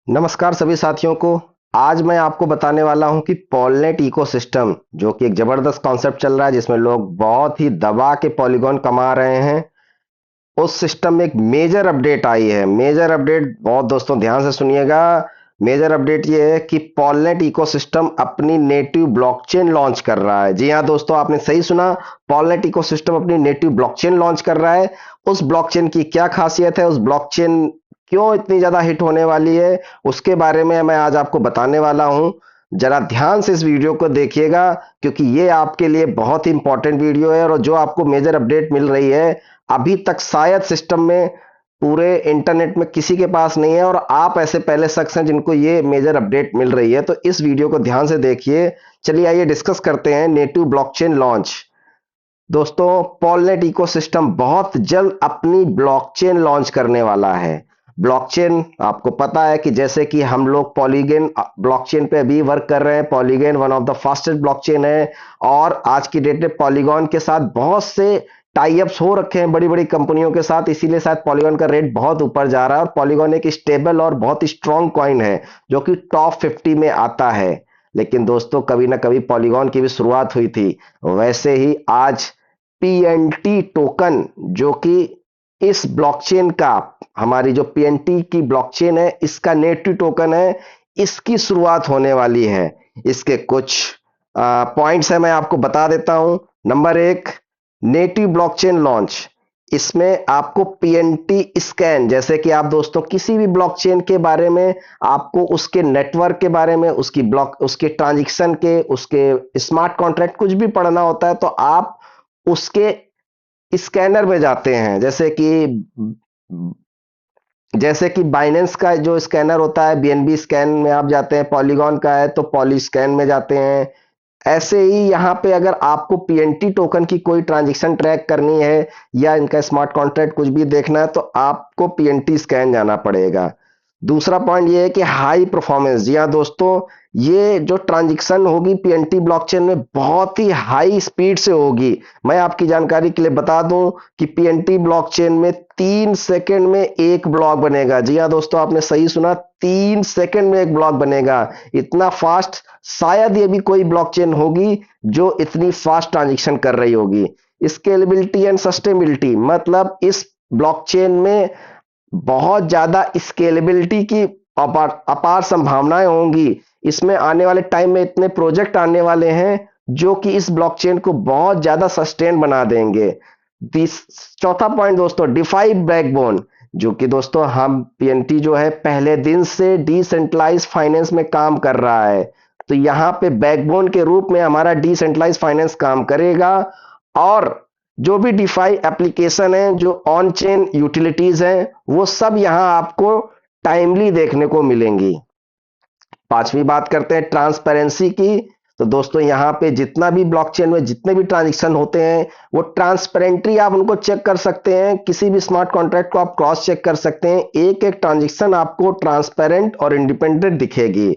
नमस्कार सभी साथियों को। आज मैं आपको बताने वाला हूं कि पॉलनेट इकोसिस्टम जो कि एक जबरदस्त कॉन्सेप्ट चल रहा है जिसमें लोग बहुत ही दबा के पॉलीगॉन कमा रहे हैं। उस सिस्टम में एक मेजर अपडेट आई है। मेजर अपडेट बहुत दोस्तों ध्यान से सुनिएगा। मेजर अपडेट ये है कि पॉलनेट इकोसिस्टम अपनी नेटिव ब्लॉकचेन लॉन्च कर रहा है। जी हाँ दोस्तों, आपने सही सुना। पॉलनेट इकोसिस्टम अपनी नेटिव ब्लॉकचेन लॉन्च कर रहा है। उस ब्लॉकचेन की क्या खासियत है, उस ब्लॉकचेन क्यों इतनी ज्यादा हिट होने वाली है, उसके बारे में मैं आज आपको बताने वाला हूं। जरा ध्यान से इस वीडियो को देखिएगा क्योंकि ये आपके लिए बहुत ही इंपॉर्टेंट वीडियो है और जो आपको मेजर अपडेट मिल रही है अभी तक शायद सिस्टम में पूरे इंटरनेट में किसी के पास नहीं है और आप ऐसे पहले शख्स हैं जिनको ये मेजर अपडेट मिल रही है। तो इस वीडियो को ध्यान से देखिए। चलिए आइए डिस्कस करते हैं नेटिव ब्लॉकचेन लॉन्च। दोस्तों, पॉलनेट इकोसिस्टम बहुत जल्द अपनी ब्लॉकचेन लॉन्च करने वाला है। ब्लॉकचेन आपको पता है कि जैसे कि हम लोग पॉलीगन ब्लॉकचेन पे अभी वर्क कर रहे हैं। Polygon one of the fastest blockchain है और आज की डेट में पॉलीगॉन के साथ बहुत से टाई अप्स हो रखे हैं बड़ी बड़ी कंपनियों के साथ, इसीलिए शायद पॉलीगॉन का रेट बहुत ऊपर जा रहा है। और पॉलीगॉन एक स्टेबल और बहुत ही स्ट्रॉन्ग कॉइन है जो कि टॉप 50 में आता है। लेकिन दोस्तों, कभी ना कभी पॉलीगॉन की भी शुरुआत हुई थी। वैसे ही आज पीएनटी टोकन जो कि इस ब्लॉकचेन का, हमारी जो पीएनटी की ब्लॉकचेन है इसका नेटिव टोकन है, इसकी शुरुआत होने वाली है। इसके कुछ पॉइंट्स है, मैं आपको बता देता हूं। नंबर एक, नेटिव ब्लॉकचेन लॉन्च। इसमें आपको पीएनटी स्कैन, जैसे कि आप दोस्तों किसी भी ब्लॉकचेन के बारे में, आपको उसके नेटवर्क के बारे में, उसकी ब्लॉक, उसके ट्रांजैक्शन के, उसके स्मार्ट कॉन्ट्रैक्ट कुछ भी पढ़ना होता है तो आप उसके स्कैनर में जाते हैं। जैसे कि बाइनेंस का जो स्कैनर होता है बीएनबी स्कैन में आप जाते हैं, पॉलीगॉन का है तो पॉली स्कैन में जाते हैं। ऐसे ही यहाँ पे अगर आपको पीएनटी टोकन की कोई ट्रांजैक्शन ट्रैक करनी है या इनका स्मार्ट कॉन्ट्रैक्ट कुछ भी देखना है तो आपको पीएनटी स्कैन जाना पड़ेगा। दूसरा पॉइंट ये है कि हाई परफॉर्मेंस। जी हाँ दोस्तों, ये जो ट्रांजैक्शन होगी पीएनटी ब्लॉकचेन में बहुत ही हाई स्पीड से होगी। मैं आपकी जानकारी के लिए बता दूं कि पीएनटी ब्लॉकचेन में 3 सेकंड में एक ब्लॉक बनेगा। जी हाँ दोस्तों, आपने सही सुना, 3 सेकंड में एक ब्लॉक बनेगा। इतना फास्ट शायद ये भी कोई ब्लॉकचेन होगी जो इतनी फास्ट ट्रांजैक्शन कर रही होगी। स्केलेबिलिटी एंड सस्टेनेबिलिटी, मतलब इस ब्लॉकचेन में बहुत ज्यादा स्केलेबिलिटी की अपार अपार संभावनाएं होंगी। इसमें आने वाले टाइम में इतने प्रोजेक्ट आने वाले हैं जो कि इस ब्लॉकचेन को बहुत ज्यादा सस्टेन बना देंगे। चौथा पॉइंट दोस्तों, डिफाई बैकबोन। जो कि दोस्तों हम पीएनटी जो है पहले दिन से डिसेंट्रलाइज फाइनेंस में काम कर रहा है, तो यहाँ पे बैकबोन के रूप में हमारा डिसेंट्रलाइज फाइनेंस काम करेगा। और जो भी डिफाई एप्लीकेशन है, जो ऑन चेन यूटिलिटीज हैं, वो सब यहाँ आपको टाइमली देखने को मिलेंगी। पांचवी बात करते हैं ट्रांसपेरेंसी की। तो दोस्तों यहाँ पे जितना भी ब्लॉकचेन में जितने भी ट्रांजैक्शन होते हैं वो ट्रांसपेरेंटली आप उनको चेक कर सकते हैं। किसी भी स्मार्ट कॉन्ट्रैक्ट को आप क्रॉस चेक कर सकते हैं। एक एक ट्रांजैक्शन आपको ट्रांसपेरेंट और इंडिपेंडेंट दिखेगी।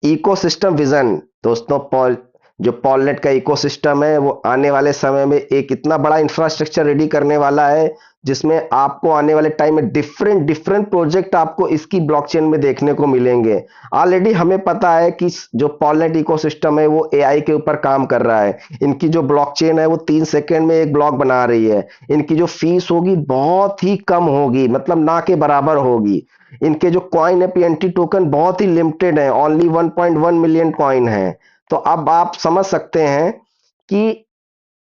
Ecosystem vision. दोस्तों, जो पॉलनेट का इकोसिस्टम है वो आने वाले समय में एक इतना बड़ा इंफ्रास्ट्रक्चर रेडी करने वाला है जिसमें आपको आने वाले टाइम में डिफरेंट डिफरेंट प्रोजेक्ट आपको इसकी ब्लॉकचेन में देखने को मिलेंगे। ऑलरेडी हमें पता है कि जो पॉलनेट इकोसिस्टम है वो एआई के ऊपर काम कर रहा है। इनकी जो ब्लॉकचेन है वो 3 सेकंड में एक ब्लॉक बना रही है। इनकी जो फीस होगी बहुत ही कम होगी, मतलब ना के बराबर होगी। इनके जो कॉइन है पीएनटी टोकन बहुत ही लिमिटेड है, ओनली 1.1 मिलियन कॉइन है। तो अब आप समझ सकते हैं कि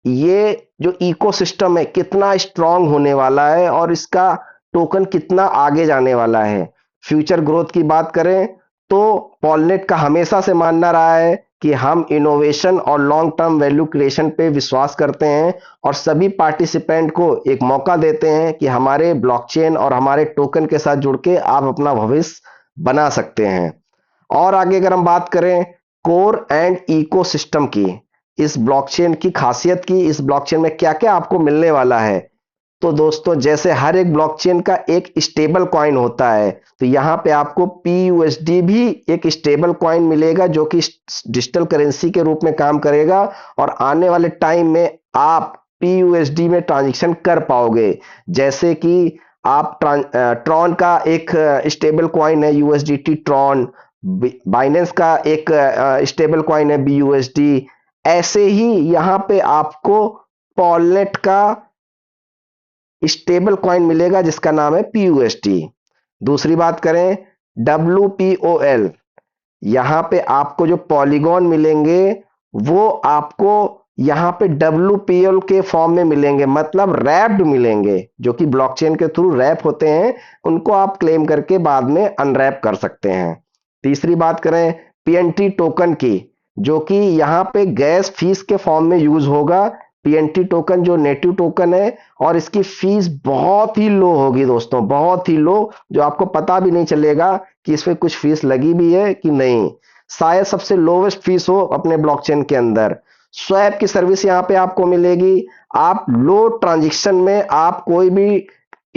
ये जो इकोसिस्टम है कितना स्ट्रांग होने वाला है और इसका टोकन कितना आगे जाने वाला है। फ्यूचर ग्रोथ की बात करें तो पॉलनेट का हमेशा से मानना रहा है कि हम इनोवेशन और लॉन्ग टर्म वैल्यू क्रिएशन पे विश्वास करते हैं और सभी पार्टिसिपेंट को एक मौका देते हैं कि हमारे ब्लॉकचेन और हमारे टोकन के साथ जुड़ के आप अपना भविष्य बना सकते हैं। और आगे अगर हम बात करें कोर एंड इकोसिस्टम की, इस ब्लॉकचेन की खासियत की, इस ब्लॉकचेन में क्या क्या आपको मिलने वाला है। तो दोस्तों, जैसे हर एक ब्लॉकचेन का एक स्टेबल कॉइन होता है, तो यहाँ पे आपको पीयूएसडी भी एक स्टेबल कॉइन मिलेगा जो कि डिजिटल करेंसी के रूप में काम करेगा और आने वाले टाइम में आप पीयूएसडी में ट्रांजैक्शन कर पाओगे। जैसे कि आप ट्रॉन का एक स्टेबल कॉइन है यूएसडीटी ट्रॉन, बाइनेंस का एक स्टेबल कॉइन है बीयूएसडी। ऐसे ही यहाँ पे आपको पॉलनेट का स्टेबल कॉइन मिलेगा जिसका नाम है पीयूएसडी। दूसरी बात करें WPOL, यहाँ पे आपको जो पॉलीगॉन मिलेंगे वो आपको यहाँ पे WPL के फॉर्म में मिलेंगे, मतलब रैप्ड मिलेंगे, जो कि ब्लॉकचेन के थ्रू रैप होते हैं, उनको आप क्लेम करके बाद में अनरैप कर सकते हैं। तीसरी बात करें पीएनटी टोकन की, जो कि यहाँ पे गैस फीस के फॉर्म में यूज होगा। पीएनटी टोकन जो नेटिव टोकन है और इसकी फीस बहुत ही लो होगी दोस्तों, बहुत ही लो, जो आपको पता भी नहीं चलेगा कि इसमें कुछ फीस लगी भी है कि नहीं। शायद सबसे लोवेस्ट फीस हो अपने ब्लॉकचेन के अंदर। स्वैप की सर्विस यहाँ पे आपको मिलेगी। आप लो ट्रांजेक्शन में आप कोई भी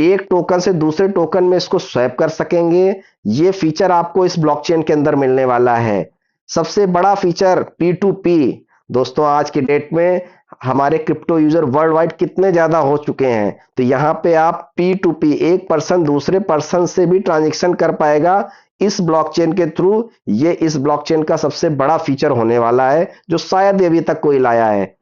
एक टोकन से दूसरे टोकन में इसको स्वैप कर सकेंगे। ये फीचर आपको इस ब्लॉकचेन के अंदर मिलने वाला है। सबसे बड़ा फीचर P2P। दोस्तों आज की डेट में हमारे क्रिप्टो यूजर वर्ल्ड वाइड कितने ज्यादा हो चुके हैं, तो यहाँ पे आप P2P, एक पर्सन दूसरे पर्सन से भी ट्रांजेक्शन कर पाएगा इस ब्लॉकचेन के थ्रू। ये इस ब्लॉकचेन का सबसे बड़ा फीचर होने वाला है जो शायद अभी तक कोई लाया है।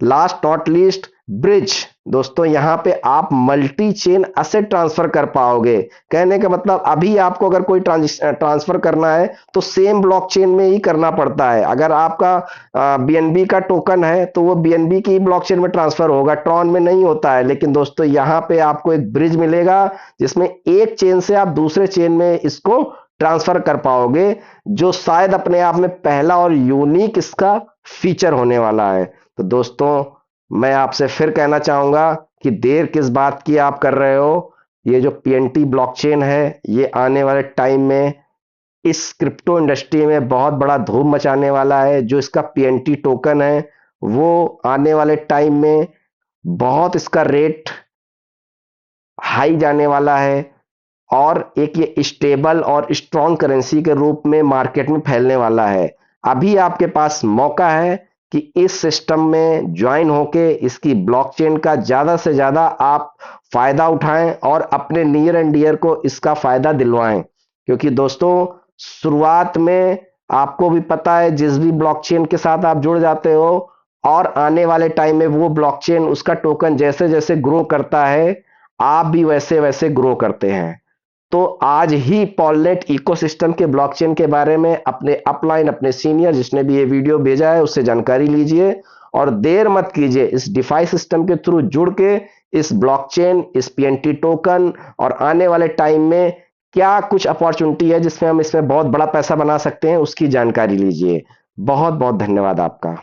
Last not least bridge. दोस्तों यहाँ पे आप मल्टी चेन एसेट ट्रांसफर कर पाओगे। कहने का मतलब अभी आपको अगर कोई ट्रांसफर करना है तो सेम ब्लॉकचेन में ही करना पड़ता है। अगर आपका बीएनबी का टोकन है तो वो बीएनबी की ब्लॉकचेन में ट्रांसफर होगा, ट्रॉन में नहीं होता है। लेकिन दोस्तों यहाँ पे आपको एक ब्रिज मिलेगा जिसमें एक चेन से आप दूसरे चेन में इसको ट्रांसफर कर पाओगे, जो शायद अपने आप में पहला और यूनिक इसका फीचर होने वाला है। तो दोस्तों मैं आपसे फिर कहना चाहूंगा कि देर किस बात की आप कर रहे हो। ये जो पीएनटी ब्लॉकचेन है ये आने वाले टाइम में इस क्रिप्टो इंडस्ट्री में बहुत बड़ा धूम मचाने वाला है। जो इसका पीएनटी टोकन है वो आने वाले टाइम में बहुत इसका रेट हाई जाने वाला है और एक ये स्टेबल और स्ट्रॉन्ग करेंसी के रूप में मार्केट में फैलने वाला है। अभी आपके पास मौका है कि इस सिस्टम में ज्वाइन होके इसकी ब्लॉकचेन का ज्यादा से ज्यादा आप फायदा उठाएं और अपने नियर एंड डियर को इसका फायदा दिलवाएं। क्योंकि दोस्तों शुरुआत में आपको भी पता है जिस भी ब्लॉकचेन के साथ आप जुड़ जाते हो और आने वाले टाइम में वो ब्लॉकचेन उसका टोकन जैसे जैसे ग्रो करता है आप भी वैसे वैसे ग्रो करते हैं। तो आज ही पॉलनेट इकोसिस्टम के ब्लॉकचेन के बारे में अपने अपलाइन, अपने सीनियर जिसने भी ये वीडियो भेजा है उससे जानकारी लीजिए और देर मत कीजिए। इस डिफाई सिस्टम के थ्रू जुड़ के इस ब्लॉकचेन, इस पीएनटी टोकन और आने वाले टाइम में क्या कुछ अपॉर्चुनिटी है जिसमें हम इसमें बहुत बड़ा पैसा बना सकते हैं उसकी जानकारी लीजिए। बहुत बहुत धन्यवाद आपका।